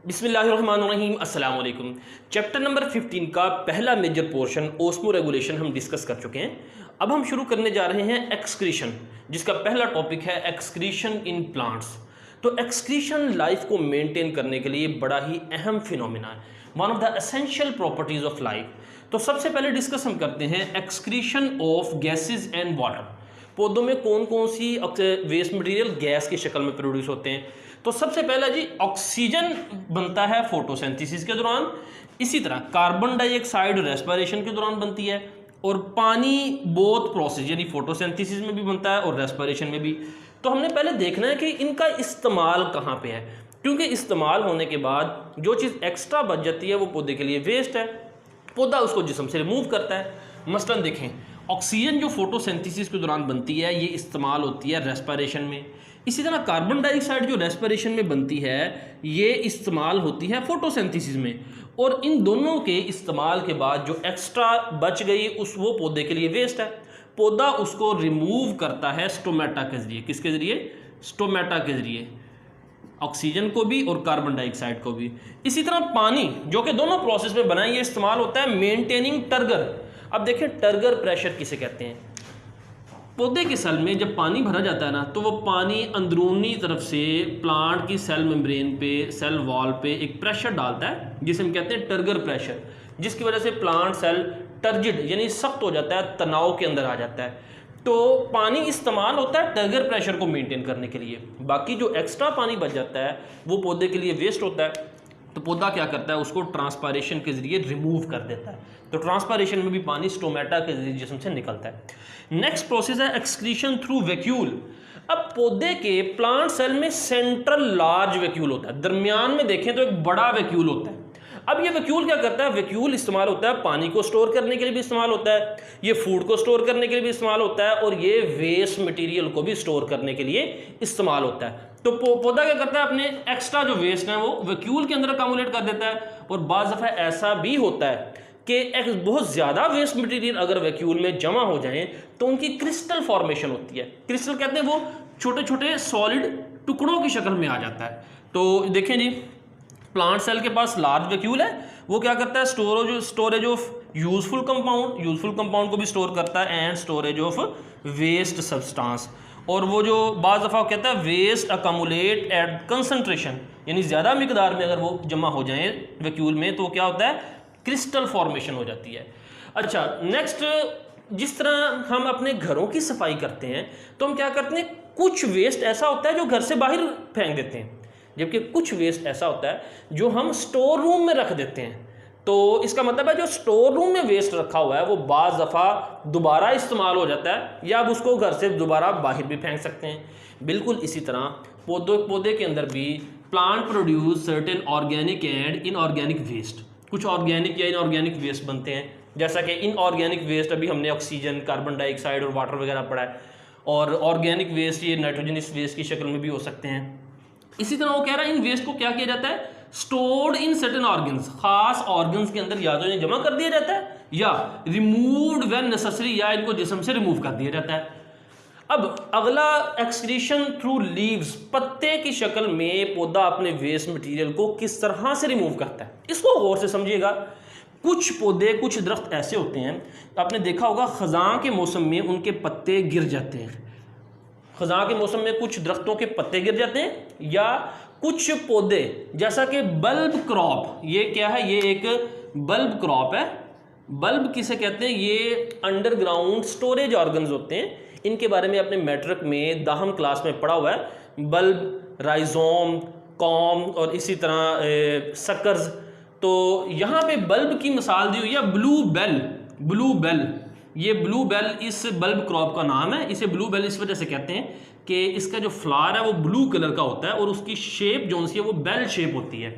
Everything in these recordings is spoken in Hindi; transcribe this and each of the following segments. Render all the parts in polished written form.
बिस्मिल्लाहिर्रहमानिर्रहीम अस्सलाम वालेकुम। चैप्टर नंबर 15 का पहला मेजर पोर्शन ओस्मो रेगुलेशन हम डिस्कस कर चुके हैं। अब हम शुरू करने जा रहे हैं एक्सक्रीशन, जिसका पहला टॉपिक है एक्सक्रीशन इन प्लांट्स। तो एक्सक्रीशन लाइफ को मेंटेन करने के लिए बड़ा ही अहम फिनोमिना है, one of the essential properties of life. तो सबसे पहले डिस्कस हम करते हैं excretion of gases and water. पौधों में कौन कौन सी वेस्ट मटेरियल गैस की शक्ल में प्रोड्यूस होते हैं। तो सबसे पहला जी ऑक्सीजन बनता है फोटोसिंथेसिस के दौरान, इसी तरह कार्बन डाइऑक्साइड रेस्पिरेशन के दौरान बनती है, और पानी बोथ प्रोसेस यानी फोटोसिंथेसिस में भी बनता है और रेस्पिरेशन में भी। तो हमने पहले देखना है कि इनका इस्तेमाल कहाँ पे है, क्योंकि इस्तेमाल होने के बाद जो चीज़ एक्स्ट्रा बच जाती है वो पौधे के लिए वेस्ट है, पौधा उसको जिस्म से रिमूव करता है। मसलन देखें, ऑक्सीजन जो फोटोसिंथेसिस के दौरान बनती है ये इस्तेमाल होती है रेस्पिरेशन में, इसी तरह कार्बन डाइऑक्साइड जो रेस्पिरेशन में बनती है ये इस्तेमाल होती है फोटोसिंथेसिस में। और इन दोनों के इस्तेमाल के बाद जो एक्स्ट्रा बच गई वो पौधे के लिए वेस्ट है। पौधा उसको रिमूव करता है स्टोमेटा के जरिए। किसके जरिए? स्टोमेटा के जरिए, ऑक्सीजन को भी और कार्बन डाइऑक्साइड को भी। इसी तरह पानी जो कि दोनों प्रोसेस में बना है ये इस्तेमाल होता है मेंटेनिंग टर्गर। अब देखें टर्गर प्रेशर किसे कहते हैं। पौधे के सेल में जब पानी भरा जाता है ना, तो वो पानी अंदरूनी तरफ से प्लांट की सेल मेम्ब्रेन पे, सेल वॉल पे एक प्रेशर डालता है जिसे हम कहते हैं टर्गर प्रेशर, जिसकी वजह से प्लांट सेल टर्जिड यानी सख्त हो जाता है, तनाव के अंदर आ जाता है। तो पानी इस्तेमाल होता है टर्गर प्रेशर को मेंटेन करने के लिए। बाकी जो एक्स्ट्रा पानी बच जाता है वो पौधे के लिए वेस्ट होता है। तो पौधा क्या करता है, उसको ट्रांसपायरेशन के जरिए रिमूव कर देता है। तो ट्रांसपायरेशन में भी पानी स्टोमेटा के जरिए जिस्म से निकलता है। नेक्स्ट प्रोसेस है एक्सक्रीशन थ्रू वैक्यूल। अब पौधे के प्लांट सेल में सेंट्रल लार्ज वैक्यूल होता है, दरमियान में देखें तो एक बड़ा वैक्यूल होता है। अब ये वैक्यूल क्या करता है, वैक्यूल इस्तेमाल होता है पानी को स्टोर करने के लिए भी इस्तेमाल होता है, ये फूड को स्टोर करने के लिए भी इस्तेमाल होता है, और ये वेस्ट मटेरियल को भी स्टोर करने के लिए इस्तेमाल होता है। तो पौधा क्या करता है, अपने एक्स्ट्रा जो वेस्ट है वो वैक्यूल के अंदर अकामुलेट कर देता है। और बाज़ दफ़ा ऐसा भी होता है कि बहुत ज़्यादा वेस्ट मटेरियल अगर वैक्यूल में जमा हो जाए तो उनकी क्रिस्टल फॉर्मेशन होती है। क्रिस्टल कहते हैं वो छोटे छोटे सॉलिड टुकड़ों की शक्ल में आ जाता है। तो देखें जी, प्लांट सेल के पास लार्ज वैक्यूल है, वो क्या करता है, स्टोरेज ऑफ यूजफुल कंपाउंड को भी स्टोर करता है, and storage of waste substance. और वो जो बाज़ दफ़ा कहता है वेस्ट अकामुलेट एट कंसंट्रेशन, यानी ज़्यादा मिकदार में अगर वो जमा हो जाए वैक्यूल में तो क्या होता है, क्रिस्टल फॉर्मेशन हो जाती है। अच्छा, नेक्स्ट, जिस तरह हम अपने घरों की सफाई करते हैं तो हम क्या करते हैं, कुछ वेस्ट ऐसा होता है जो घर से बाहर फेंक देते हैं, जबकि कुछ वेस्ट ऐसा होता है जो हम स्टोर रूम में रख देते हैं। तो इसका मतलब है जो स्टोर रूम में वेस्ट रखा हुआ है वो बाज़ दफ़ा दोबारा इस्तेमाल हो जाता है, या आप उसको घर से दोबारा बाहर भी फेंक सकते हैं। बिल्कुल इसी तरह पौधे के अंदर भी plant produce certain organic and inorganic waste. कुछ ऑर्गेनिक या इनऑर्गेनिक वेस्ट बनते हैं, जैसा कि इनऑर्गेनिक वेस्ट अभी हमने ऑक्सीजन, कार्बन डाइऑक्साइड और वाटर वगैरह पढ़ा है, और ऑर्गेनिक वेस्ट ये नाइट्रोजनस वेस्ट की शक्ल में भी हो सकते हैं। इसी तरह वो कह रहा है इन वेस्ट को क्या किया जाता है, स्टोर्ड इन सर्टेन ऑर्गन्स, खास ऑर्गन्स के अंदर या तो इन्हें जमा कर दिया जाता है या रिमूव्ड व्हेन नेसेसरी, या इनको जिस्म से रिमूव कर दिया जाता है। अब अगला एक्सक्रीशन थ्रू लीव्स, पत्ते की शक्ल में पौधा अपने वेस्ट मटेरियल को किस तरह से रिमूव करता है, इसको गौर से समझिएगा। कुछ पौधे, कुछ दरख्त ऐसे होते हैं, आपने देखा होगा खज़ां के मौसम में उनके पत्ते गिर जाते हैं। खज़ां के मौसम में कुछ दरख्तों के पत्ते गिर जाते हैं, या कुछ पौधे जैसा कि बल्ब क्रॉप, ये क्या है, ये एक बल्ब क्रॉप है। बल्ब किसे कहते हैं, ये अंडरग्राउंड स्टोरेज ऑर्गन्स होते हैं। इनके बारे में अपने मैट्रिक में 10वीं क्लास में पढ़ा हुआ है, बल्ब, राइजोम, कॉम और इसी तरह सकर्स। तो यहाँ पे बल्ब की मिसाल दी हुई है ब्लू बेल। ये ब्लू बेल इस बल्ब क्रॉप का नाम है। इसे ब्लू बेल इस वजह से कहते हैं कि इसका जो फ्लावर है वो ब्लू कलर का होता है और उसकी शेप जो सी है वो बेल शेप होती है।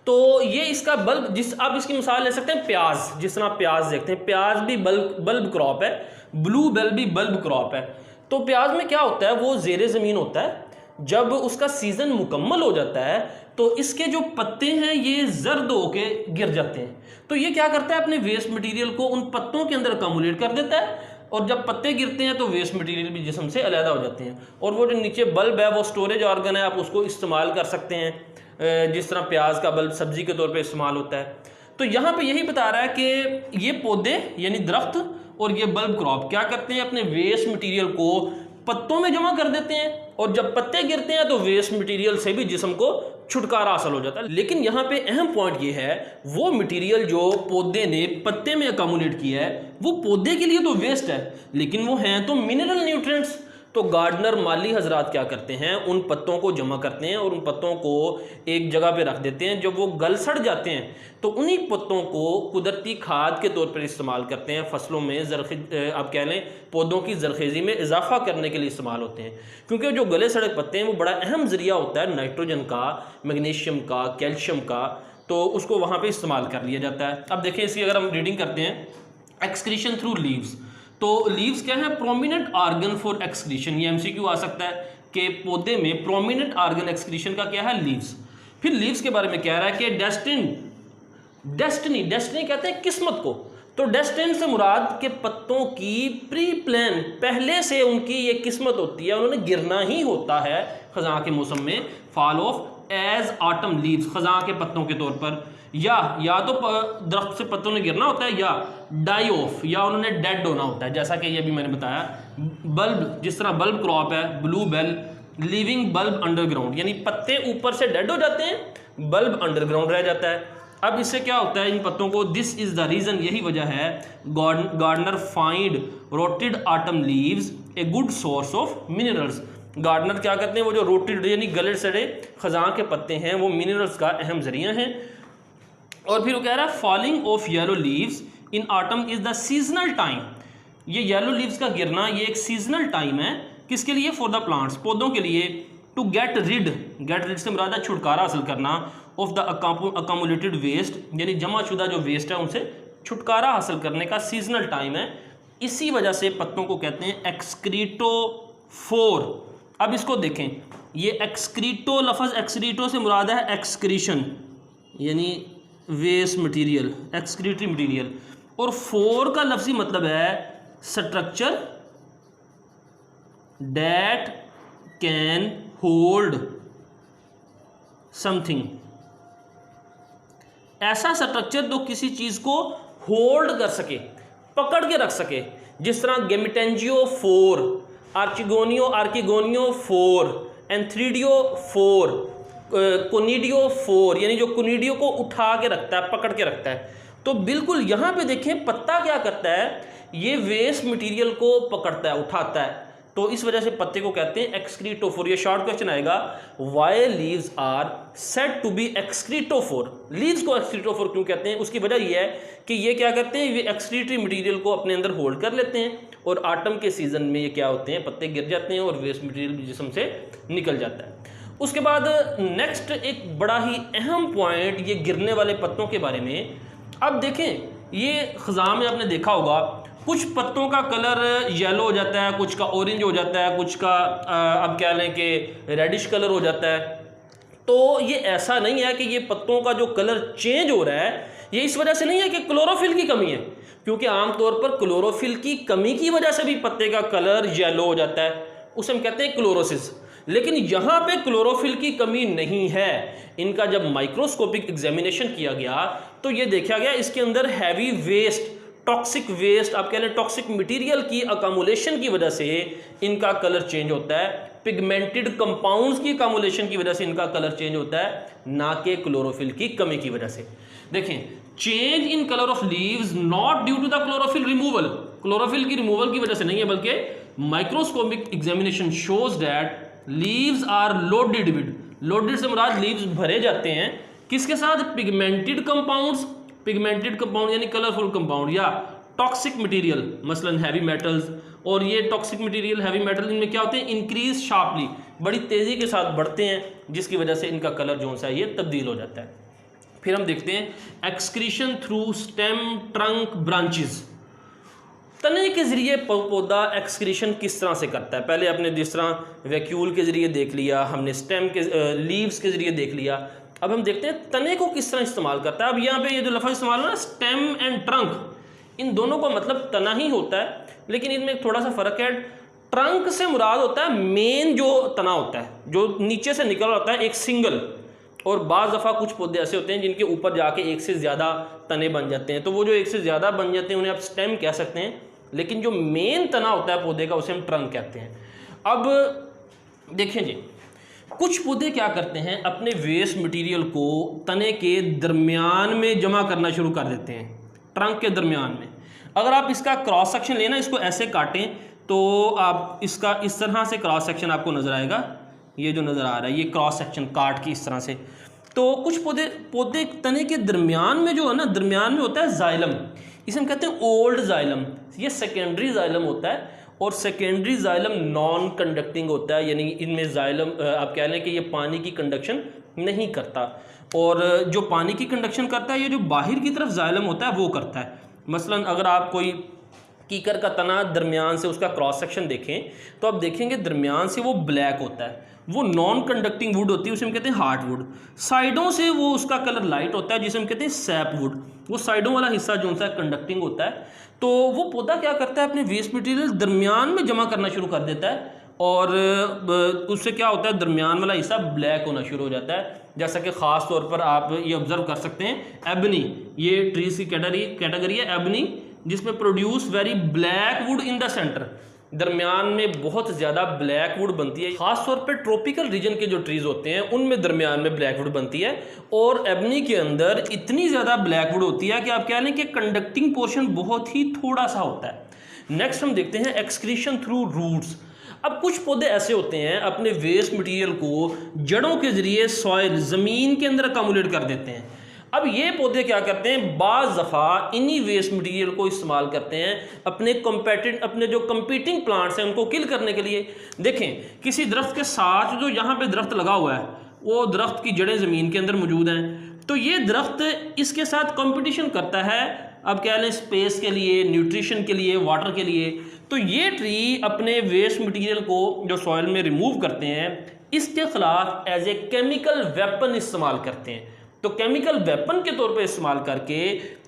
तो ये इसका बल्ब, आप इसकी मिसाल ले सकते हैं प्याज, जिस तरह प्याज देखते हैं, प्याज भी बल्ब क्रॉप है, ब्लू बेल भी बल्ब क्रॉप है। तो प्याज में क्या होता है, वो ज़ेरे ज़मीन होता है। जब उसका सीज़न मुकम्मल हो जाता है तो इसके जो पत्ते हैं ये जर्द होके गिर जाते हैं। तो ये क्या करता है, अपने वेस्ट मटेरियल को उन पत्तों के अंदर अकामुलेट कर देता है, और जब पत्ते गिरते हैं तो वेस्ट मटेरियल भी जिस्म से अलग हो जाते हैं। और वो जो नीचे बल्ब है वो स्टोरेज ऑर्गन है, आप उसको इस्तेमाल कर सकते हैं। जिस तरह प्याज का बल्ब सब्जी के तौर पे इस्तेमाल होता है। तो यहाँ पे यही बता रहा है कि ये पौधे यानी दरख्त और ये बल्ब क्रॉप क्या करते हैं, अपने वेस्ट मटेरियल को पत्तों में जमा कर देते हैं, और जब पत्ते गिरते हैं तो वेस्ट मटेरियल से भी जिस्म को छुटकारा हासिल हो जाता है। लेकिन यहाँ पे अहम पॉइंट ये है, वो मटेरियल जो पौधे ने पत्ते में अकोमोडेट किया है वो पौधे के लिए तो वेस्ट है, लेकिन वो हैं तो मिनरल न्यूट्रिएंट्स। तो गार्डनर माली हजरात क्या करते हैं, उन पत्तों को जमा करते हैं और उन पत्तों को एक जगह पे रख देते हैं। जब वो गल सड़ जाते हैं तो उन्हीं पत्तों को कुदरती खाद के तौर पर इस्तेमाल करते हैं। फसलों में आप कह लें पौधों की जरखेज़ी में इजाफा करने के लिए इस्तेमाल होते हैं, क्योंकि जो गले सड़े पत्ते हैं वो बड़ा अहम ज़रिया होता है नाइट्रोजन का, मैग्नीशियम का, कैल्शियम का, तो उसको वहाँ पर इस्तेमाल कर लिया जाता है। अब देखें इसकी अगर हम रीडिंग करते हैं, एक्सक्रीशन थ्रू लीव्स। तो लीव्स क्या है, प्रोमिनेंट ऑर्गन फॉर एक्सक्रीशन। ये एमसीक्यू आ सकता है कि पौधे में प्रोमिनेंट ऑर्गन एक्सक्रीशन का क्या है, लीव्स। फिर लीव्स के बारे में कह रहा है कि डेस्टिनी कहते हैं किस्मत को। तो डेस्टिन से मुराद के पत्तों की प्री प्लान, पहले से उनकी ये किस्मत होती है, उन्होंने गिरना ही होता है खज़ां के मौसम में, fall of as autumn leaves, खज़ां के पत्तों के तौर पर, या तो दरख्त से पत्तों ने गिरना होता है, या डाई ऑफ, या उन्होंने डेड होना होता है। जैसा कि ये भी मैंने बताया, बल्ब जिस तरह बल्ब क्रॉप है, bluebell living bulb underground, यानी पत्ते ऊपर से डेड हो जाते हैं, बल्ब अंडरग्राउंड रह जाता है। अब इससे क्या होता है इन पत्तों को, दिस इज द रीजन, यही वजह है, gardener find rotted autumn leaves a good source of minerals. Gardener क्या करते हैं, वो जो रोटेड यानी गले सड़े खज़ां के पत्ते हैं वो मिनरल्स का अहम जरिया हैं। और फिर वो कह रहा है falling of yellow leaves in autumn is the seasonal time. ये येलो लीव्स का गिरना ये एक सीजनल टाइम है, किसके लिए, फॉर द प्लांट्स, पौधों के लिए। टू गेट रिड से मुराद है छुटकारा हासिल करना, ऑफ द अकामुलेटेड वेस्ट, यानी जमा शुदा जो वेस्ट है उनसे छुटकारा हासिल करने का सीजनल टाइम है। इसी वजह से पत्तों को कहते हैं एक्सक्रीटोफोर। अब इसको देखें, ये एक्सक्रीटो, लफ्ज़ एक्सक्रीटो से मुराद है एक्सक्रीशन यानी वेस्ट मटेरियल, एक्सक्रीटरी मटेरियल, और फोर का लफ्ज़ी मतलब है structure that can hold something, ऐसा स्ट्रक्चर जो किसी चीज़ को होल्ड कर सके, पकड़ के रख सके। जिस तरह गेमिटेंजियो फोर, आर्किगोनियो फोर, एंथ्रीडियो फोर, कोनिडियो फोर, यानी जो कोनिडियो को उठा के रखता है, पकड़ के रखता है। तो बिल्कुल यहाँ पे देखें पत्ता क्या करता है, ये वेस्ट मटेरियल को पकड़ता है, उठाता है। तो इस वजह से पत्ते को कहते हैं एक्सक्रीटोफोर। ये शॉर्ट क्वेश्चन आएगा, why leaves are said to be excretophore. Leaves को एक्सक्रीटोफोर क्यों कहते हैं, उसकी वजह यह है कि ये क्या करते हैं, ये एक्सक्रीटरी मटेरियल को अपने अंदर होल्ड कर लेते हैं, और ऑटम के सीजन में ये क्या होते हैं, पत्ते गिर जाते हैं और वेस्ट मटेरियल जिस्म से निकल जाता है। उसके बाद नेक्स्ट एक बड़ा ही अहम पॉइंट ये गिरने वाले पत्तों के बारे में। अब देखें, ये खज़ां में आपने देखा होगा कुछ पत्तों का कलर येलो हो जाता है, कुछ का ऑरेंज हो जाता है, कुछ का अब क्या लें कि रेडिश कलर हो जाता है। तो ये ऐसा नहीं है कि ये पत्तों का जो कलर चेंज हो रहा है ये इस वजह से नहीं है कि क्लोरोफिल की कमी है, क्योंकि आमतौर पर क्लोरोफिल की कमी की वजह से भी पत्ते का कलर येलो हो जाता है, उसे हम कहते हैं क्लोरोसिस। लेकिन यहाँ पे क्लोरोफिल की कमी नहीं है। इनका जब माइक्रोस्कोपिक एग्जामिनेशन किया गया तो ये देखा गया इसके अंदर हैवी वेस्ट, टॉक्सिक वेस्ट, आप कह लें टॉक्सिक मटेरियल की अकामुलेशन की वजह से इनका कलर चेंज होता है, पिगमेंटेड कंपाउंड्स की अकामुलेशन की वजह से इनका कलर चेंज होता है, ना कि क्लोरोफिल की कमी की वजह से। देखें, change in colour of leaves not due to the chlorophyll removal, chlorophyll की रिमूवल की वजह से नहीं है, बल्कि microscopic examination shows that leaves are loaded with, loaded से मुराद लीव्स भरे जाते हैं किसके साथ, पिगमेंटेड कंपाउंड्स, पिगमेंटेड कंपाउंड यानी कलरफुल कंपाउंड, या टॉक्सिक मटेरियल मसलन हैवी मेटल्स। और ये टॉक्सिक मटेरियल हैवी मेटल इनमें क्या होते हैं, इंक्रीज शार्पली, बड़ी तेज़ी के साथ बढ़ते हैं, जिसकी वजह से इनका कलर जो सा है ये तब्दील हो जाता है। फिर हम देखते हैं excretion through stem, trunk, branches. तने के जरिए पौधा एक्सक्रीशन किस तरह से करता है, पहले आपने जिस तरह वैक्यूल के जरिए देख लिया, हमने स्टेम के लीव्स के जरिए देख लिया। अब हम देखते हैं तने को किस तरह इस्तेमाल करता है। अब यहाँ पे ये जो लफ्ज़ इस्तेमाल हो ना स्टेम एंड ट्रंक, इन दोनों का मतलब तना ही होता है, लेकिन इनमें थोड़ा सा फ़र्क है। ट्रंक से मुराद होता है मेन जो तना होता है, जो नीचे से निकल होता है, एक सिंगल, और बाज़ दफ़ा कुछ पौधे ऐसे होते हैं जिनके ऊपर जाके एक से ज़्यादा तने बन जाते हैं, तो वो जो एक से ज़्यादा बन जाते हैं उन्हें आप स्टेम कह सकते हैं, लेकिन जो मेन तना होता है पौधे का उसे हम ट्रंक कहते हैं। अब देखें जी, कुछ पौधे क्या करते हैं, अपने वेस्ट मटेरियल को तने के दरमियान में जमा करना शुरू कर देते हैं, ट्रंक के दरमियान में। अगर आप इसका क्रॉस सेक्शन लेना, इसको ऐसे काटें तो आप इसका इस तरह से क्रॉस सेक्शन आपको नज़र आएगा, ये जो नज़र आ रहा है ये क्रॉस सेक्शन काट की इस तरह से। तो कुछ पौधे तने के दरमियान में जो है ना, दरमियान में होता है जाइलम, इसे हम कहते हैं ओल्ड जाइलम, ये सेकेंडरी जाइलम होता है। और सेकेंडरी जाइलम नॉन कंडक्टिंग होता है, यानी इनमें जाइलम आप कह लें कि ये पानी की कंडक्शन नहीं करता, और जो पानी की कंडक्शन करता है ये जो बाहर की तरफ जाइलम होता है वो करता है। मसलन अगर आप कोई कीकर का तना दरमियान से उसका क्रॉस सेक्शन देखें तो आप देखेंगे दरमियान से वो ब्लैक होता है, वो नॉन कंडक्टिंग वुड होती है, उसे हम कहते हैं हार्ड वुड। साइडों से वो उसका कलर लाइट होता है जिसे हम कहते हैं सैप वुड, वो साइडों वाला हिस्सा जो सा कंडक्टिंग होता है। तो वो पौधा क्या करता है, अपने वेस्ट मटेरियल दरमियान में जमा करना शुरू कर देता है, और उससे क्या होता है, दरमियान वाला हिस्सा ब्लैक होना शुरू हो जाता है। जैसा कि ख़ास तौर पर आप ये ऑब्जर्व कर सकते हैं, एबनी, ये ट्रीज की कैटेगरी है एबनी, जिसमें produce very black would in the centre, दरमियान में बहुत ज़्यादा ब्लैक वुड बनती है। ख़ास तौर पर ट्रॉपिकल रीजन के जो ट्रीज़ होते हैं उनमें दरमियान में ब्लैक वुड बनती है, और एबनी के अंदर इतनी ज़्यादा ब्लैक वुड होती है कि आप कह लें कि कंडक्टिंग पोर्शन बहुत ही थोड़ा सा होता है। नेक्स्ट हम देखते हैं एक्सक्रीशन थ्रू रूट्स। अब कुछ पौधे ऐसे होते हैं अपने वेस्ट मटेरियल को जड़ों के ज़रिए सॉइल, ज़मीन के अंदर अकामुलेट कर देते हैं। अब ये पौधे क्या करते हैं, बाज़ दफ़ा इन्हीं वेस्ट मटेरियल को इस्तेमाल करते हैं अपने जो कंपीटिंग प्लांट्स हैं उनको किल करने के लिए। देखें, किसी दरख्त के साथ जो यहाँ पे दरख्त लगा हुआ है वो दरख्त की जड़ें ज़मीन के अंदर मौजूद हैं, तो ये दरख्त इसके साथ कंपटीशन करता है, अब कह लें स्पेस के लिए, न्यूट्रिशन के लिए, वाटर के लिए। तो ये ट्री अपने वेस्ट मटेरियल को जो सॉइल में रिमूव करते हैं इसके खिलाफ एज ए केमिकल वेपन इस्तेमाल करते हैं। तो केमिकल वेपन के तौर पे इस्तेमाल करके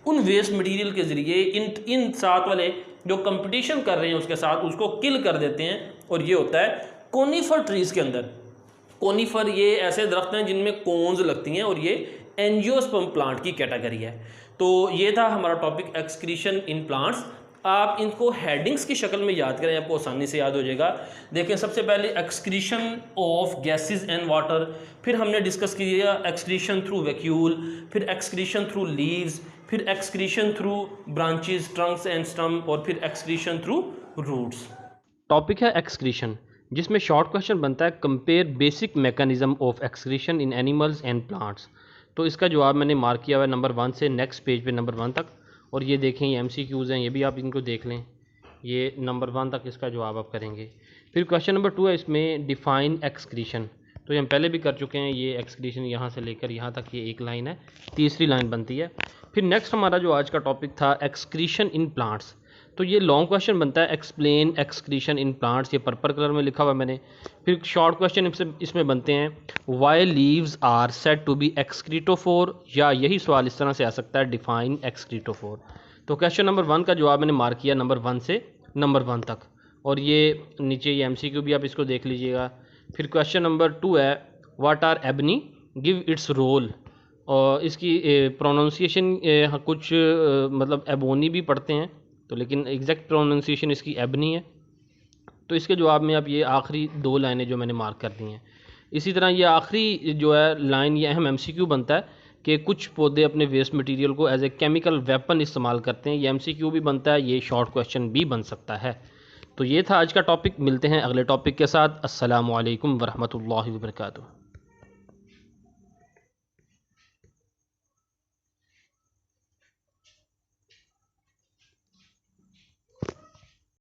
उन वेस्ट मटेरियल के ज़रिए इन साथ वाले जो कंपटीशन कर रहे हैं उसके साथ उसको किल कर देते हैं। और ये होता है कोनीफर ट्रीज़ के अंदर। कोनीफर ये ऐसे दरख्त हैं जिनमें कोन्स लगती हैं, और ये एंजियोस्पर्म प्लांट की कैटेगरी है। तो ये था हमारा टॉपिक एक्सक्रीशन इन प्लांट्स। आप इनको हेडिंग्स की शक्ल में याद करें, आपको आसानी से याद हो जाएगा। देखें, सबसे पहले excretion of gases and water, फिर हमने डिस्कस किया एक्सक्रीशन थ्रू वैक्यूल, फिर एक्सक्रीशन थ्रू लीव्स, फिर excretion through branches, trunks and stem, और फिर एक्सक्रीशन थ्रू रूट्स। टॉपिक है एक्सक्रीशन, जिसमें शॉर्ट क्वेश्चन बनता है compare basic mechanism of excretion in animals and plants. तो इसका जवाब मैंने मार्क किया हुआ है नंबर 1 से नेक्स्ट पेज पे नंबर 1 तक। और ये देखें, ये MCQs हैं, ये भी आप इनको देख लें, ये नंबर 1 तक इसका जवाब आप करेंगे। फिर क्वेश्चन नंबर 2 है, इसमें डिफ़ाइन एक्सक्रीशन। तो ये हम पहले भी कर चुके हैं, ये एक्सक्रीशन यहाँ से लेकर यहाँ तक ये एक लाइन है, तीसरी लाइन बनती है। फिर नेक्स्ट हमारा जो आज का टॉपिक था एक्सक्रीशन इन प्लांट्स, तो ये लॉन्ग क्वेश्चन बनता है एक्सप्लेन एक्सक्रीशन इन प्लांट्स, ये पर्पल कलर में लिखा हुआ मैंने। फिर शॉर्ट क्वेश्चन इसमें बनते हैं why leaves are said to be excretophore, या यही सवाल इस तरह से आ सकता है डिफाइन एक्सक्रीटोफोर। तो क्वेश्चन नंबर 1 का जवाब मैंने मार्क किया नंबर 1 से नंबर 1 तक, और ये नीचे ये MCQ भी आप इसको देख लीजिएगा। फिर क्वेश्चन नंबर 2 है what are ebony, give its role, और इसकी प्रोनाउंसिएशन कुछ मतलब एबोनी भी पढ़ते हैं, तो लेकिन एग्जैक्ट प्रोनाउंसिएशन इसकी एबनी है। तो इसके जवाब में अब ये आखिरी 2 लाइनें जो मैंने मार्क कर दी हैं। इसी तरह ये आखिरी जो है लाइन, ये अहम MCQ बनता है कि कुछ पौधे अपने वेस्ट मटेरियल को एज ए केमिकल वेपन इस्तेमाल करते हैं, ये MCQ भी बनता है, ये शॉर्ट क्वेश्चन भी बन सकता है। तो ये था आज का टॉपिक। मिलते हैं अगले टॉपिक के साथ। अस्सलामु अलैकुम वरहमतुल्लाहि वबरकातुहू।